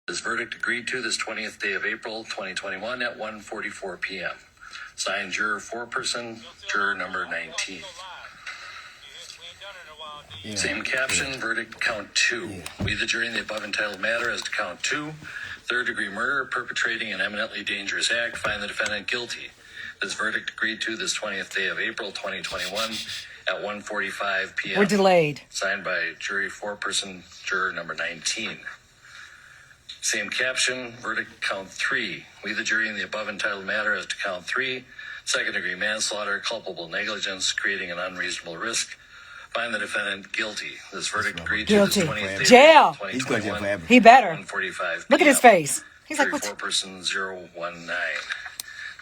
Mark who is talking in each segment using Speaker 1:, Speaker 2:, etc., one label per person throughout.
Speaker 1: This verdict agreed to this 20th day of April, 2021 at 1:44 p.m. Signed, juror foreperson, juror number 19. Yeah. Same caption, verdict count 2. Yeah. We, the jury, in the above entitled matter as to count 2, third-degree murder, perpetrating an eminently dangerous act, find the defendant guilty. This verdict agreed to this 20th day of April, 2021 at 1:45 p.m.
Speaker 2: We're delayed.
Speaker 1: Signed by jury foreperson, juror number 19. Same caption, verdict count 3. We, the jury, in the above entitled matter as to count 3, second-degree manslaughter, culpable negligence, creating an unreasonable risk, find the defendant guilty. This verdict agreed to this 20th day
Speaker 2: jail.
Speaker 1: Of 2021.
Speaker 2: He better.
Speaker 1: 1:45
Speaker 2: Look at his face. He's
Speaker 1: jury
Speaker 2: like, what?
Speaker 1: Foreperson 019.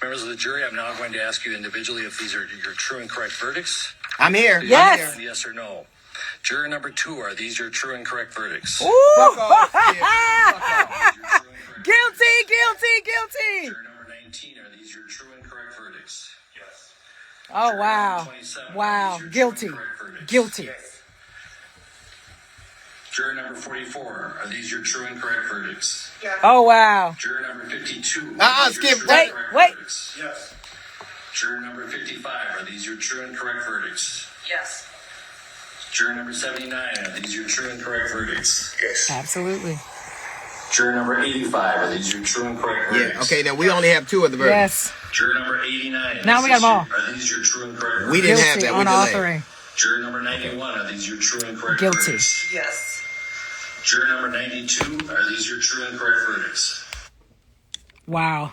Speaker 1: Members of the jury, I'm now going to ask you individually if these are your true and correct verdicts.
Speaker 3: I'm here.
Speaker 2: Yes.
Speaker 1: I'm here. Yes or no. Juror number 2, are these your true and correct verdicts?
Speaker 2: Ooh.
Speaker 3: Fuck off, kid. Fuck off.
Speaker 2: Guilty, guilty, guilty.
Speaker 1: Juror number 19, are these your true and correct verdicts? Yes.
Speaker 2: Oh,
Speaker 1: Juror
Speaker 2: wow.
Speaker 1: number 27,
Speaker 2: Wow.
Speaker 1: are these your
Speaker 2: Guilty.
Speaker 1: true and correct verdicts?
Speaker 2: Guilty.
Speaker 1: Yes. Juror number 44, are these your true and correct verdicts?
Speaker 2: Yes. Oh, wow.
Speaker 1: Juror number 52.
Speaker 3: Skip.
Speaker 2: Wait.
Speaker 1: Yes. Juror number 55, are these your true and correct verdicts?
Speaker 4: Yes.
Speaker 1: Juror number 79, are these your true and correct verdicts?
Speaker 4: Yes.
Speaker 2: Absolutely.
Speaker 1: Juror number 85, are these your true and correct verdicts?
Speaker 3: Yeah, okay, now we only have 2 of the verdicts.
Speaker 2: Yes.
Speaker 1: Juror number 89.
Speaker 2: Now we got them all.
Speaker 1: Are these your true and correct verdicts?
Speaker 3: We didn't have
Speaker 2: Guilty
Speaker 3: that. We
Speaker 2: on all
Speaker 3: delayed.
Speaker 2: 3.
Speaker 1: Juror number 91, are these your true and correct
Speaker 2: Guilty.
Speaker 1: verdicts?
Speaker 4: Yes.
Speaker 1: Juror number 92, are these your true and correct verdicts?
Speaker 2: Wow.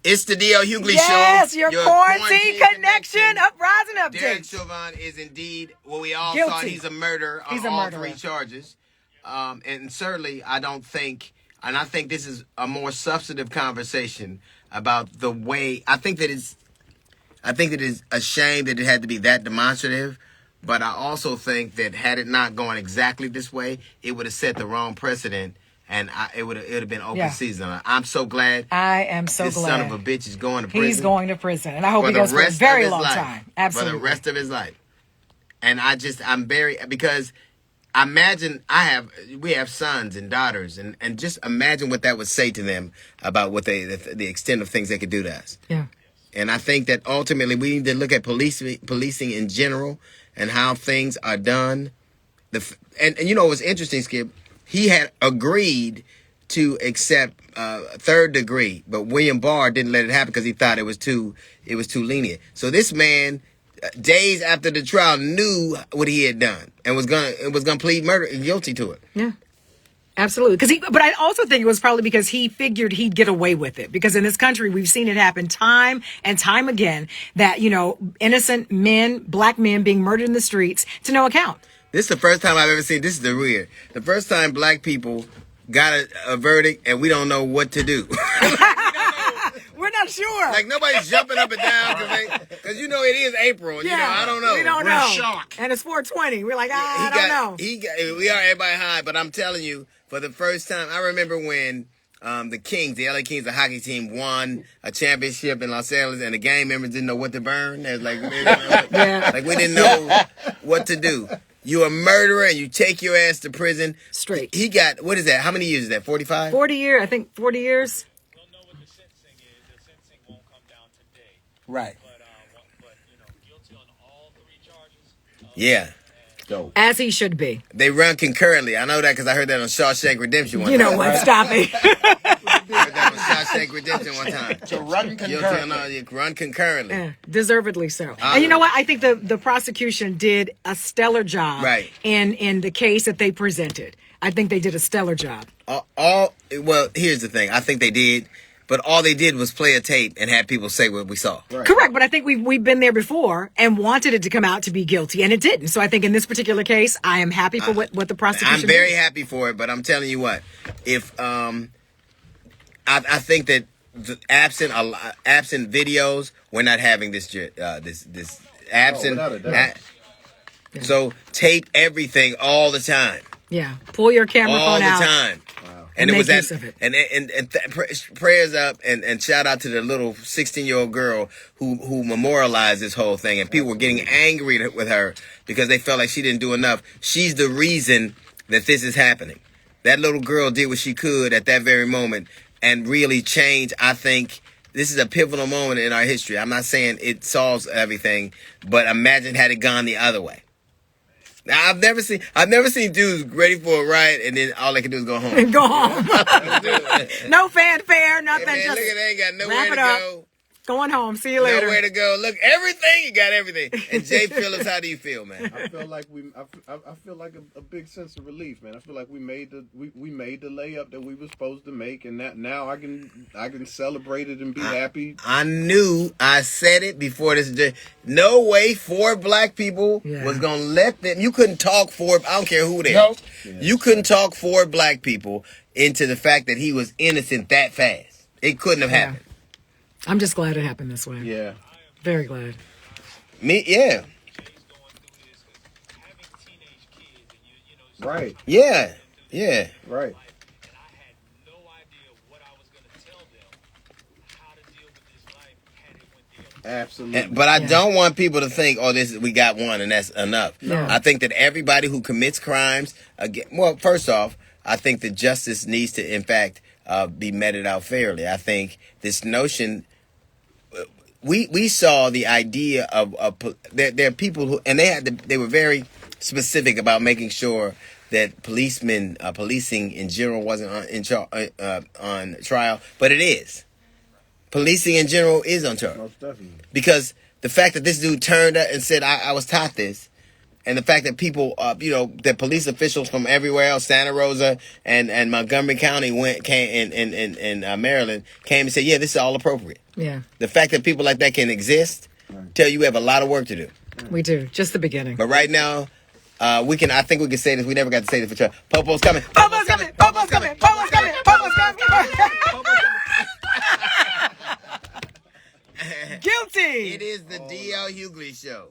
Speaker 3: It's the D.L. Hughley
Speaker 2: Yes,
Speaker 3: Show.
Speaker 2: your quarantine connection uprising
Speaker 3: Derrick
Speaker 2: update.
Speaker 3: Chauvin is indeed what we all
Speaker 2: Guilty.
Speaker 3: thought. He's a murderer on all
Speaker 2: murderer.
Speaker 3: 3 charges. And certainly, I don't think, and I think this is a more substantive conversation about the way, I think that it's a shame that it had to be that demonstrative. But I also think that had it not gone exactly this way, it would have set the wrong precedent. And it would have been open season. I'm so glad.
Speaker 2: I am so
Speaker 3: this
Speaker 2: glad.
Speaker 3: son of a bitch is going to prison.
Speaker 2: He's going to prison. And I hope
Speaker 3: for
Speaker 2: he
Speaker 3: the
Speaker 2: goes for a
Speaker 3: rest
Speaker 2: very
Speaker 3: of his
Speaker 2: long
Speaker 3: life.
Speaker 2: time. Absolutely.
Speaker 3: For the rest of his life. And I'm very, because we have sons and daughters, and just imagine what that would say to them about what the extent of things they could do to us.
Speaker 2: Yeah.
Speaker 3: And I think that ultimately we need to look at policing in general and how things are done. And you know what's interesting, Skip? He had agreed to accept third degree, but William Barr didn't let it happen because he thought it was too lenient. So this man, days after the trial, knew what he had done and was gonna plead murder guilty to it.
Speaker 2: Yeah. Absolutely. But I also think it was probably because he figured he'd get away with it. Because in this country, we've seen it happen time and time again that, innocent men, black men being murdered in the streets to no account.
Speaker 3: This is the first time I've ever seen, this is the weird, the first time black people got a verdict and we don't know what to do.
Speaker 2: We're not sure.
Speaker 3: Like nobody's jumping up and down because it is April.
Speaker 2: Yeah,
Speaker 3: I don't know.
Speaker 2: We don't
Speaker 3: We're
Speaker 2: know.
Speaker 3: in shock.
Speaker 2: And it's 420. We're like, I don't know.
Speaker 3: We are everybody high, but I'm telling you, for the first time, I remember when the Kings, the LA Kings, the hockey team, won a championship in Los Angeles, and the gang members didn't know what to burn. They was like, like we didn't know what to do. You're a murderer, and you take your ass to prison.
Speaker 2: Straight.
Speaker 3: He got, what is that? How many years is that? 45?
Speaker 2: 40 years. I think 40 years.
Speaker 5: We'll know what the sentencing is. The sentencing won't come down today.
Speaker 3: Right.
Speaker 5: But guilty on all 3 charges.
Speaker 3: Yeah.
Speaker 2: Dope. As he should be.
Speaker 3: They run concurrently. I know that because I heard that on Shawshank Redemption one time.
Speaker 2: You know what? Stop me.
Speaker 3: I heard that on Shawshank Redemption one time.
Speaker 6: To run concurrently.
Speaker 3: You run concurrently.
Speaker 2: Yeah, deservedly so. And you know what? I think the prosecution did a stellar job in the case that they presented. I think they did a stellar job.
Speaker 3: Well, here's the thing. I think they did. But all they did was play a tape and have people say what we saw.
Speaker 2: Right. Correct, but I think we've been there before and wanted it to come out to be guilty, and it didn't. So I think in this particular case, I am happy for what the prosecution did.
Speaker 3: I'm very happy for it, but I'm telling you what, if I think that absent videos, we're not having this absent. So tape everything all the time.
Speaker 2: Yeah, pull your camera phone out
Speaker 3: all the time.
Speaker 2: Wow.
Speaker 3: And it
Speaker 2: make
Speaker 3: was that,
Speaker 2: use of it.
Speaker 3: prayers up and shout out to the little 16-year-old girl who memorialized this whole thing. And people were getting angry with her because they felt like she didn't do enough. She's the reason that this is happening. That little girl did what she could at that very moment and really changed. I think this is a pivotal moment in our history. I'm not saying it solves everything, but imagine had it gone the other way. Now, I've never seen dudes ready for a riot and then all they can do is go home.
Speaker 2: Go home. No fanfare, nothing.
Speaker 3: Hey man,
Speaker 2: just
Speaker 3: look at they ain't got nowhere
Speaker 2: wrap
Speaker 3: to
Speaker 2: it up.
Speaker 3: go.
Speaker 2: Going home. See you later.
Speaker 3: Nowhere to go. Look, everything, you got everything. And Jay Phillips, how do you feel, man?
Speaker 4: I feel like I feel like a big sense of relief, man. I feel like we made the layup that we were supposed to make, and that now I can celebrate it and be happy.
Speaker 3: I said it before this day. No way 4 black people was gonna let them. You couldn't talk 4. I don't care who they are. You couldn't talk 4 black people into the fact that he was innocent that fast. It couldn't have happened.
Speaker 2: I'm just glad it happened this way.
Speaker 4: Yeah.
Speaker 2: Very glad.
Speaker 3: Me, yeah.
Speaker 4: Right.
Speaker 3: Yeah. Yeah.
Speaker 4: Right.
Speaker 5: And I had no idea what I was going to tell them, how to deal with this life had it went the other way.
Speaker 4: Absolutely.
Speaker 3: But I don't want people to think, oh, we got one and that's enough.
Speaker 2: No.
Speaker 3: I think that everybody who commits crimes, again, well, first off, I think that justice needs to, in fact, be meted out fairly. I think this notion, we saw the idea of there are people who, and they were very specific about making sure that policing in general wasn't on trial, but it is. Policing in general is on trial.
Speaker 4: Most definitely.
Speaker 3: Because the fact that this dude turned up and said, I was taught this, and the fact that people, that police officials from everywhere else, Santa Rosa and Montgomery County came in Maryland, came and said, yeah, this is all appropriate.
Speaker 2: Yeah,
Speaker 3: The fact that people like that can exist, tell you we have a lot of work to do.
Speaker 2: we do. Just the beginning.
Speaker 3: But right now, I think we can say this. We never got to say this for sure. Popo's coming.
Speaker 2: Popo's coming. Popo's coming. Popo's coming. Popo's coming. Guilty.
Speaker 3: It is the D.L. Hughley Show.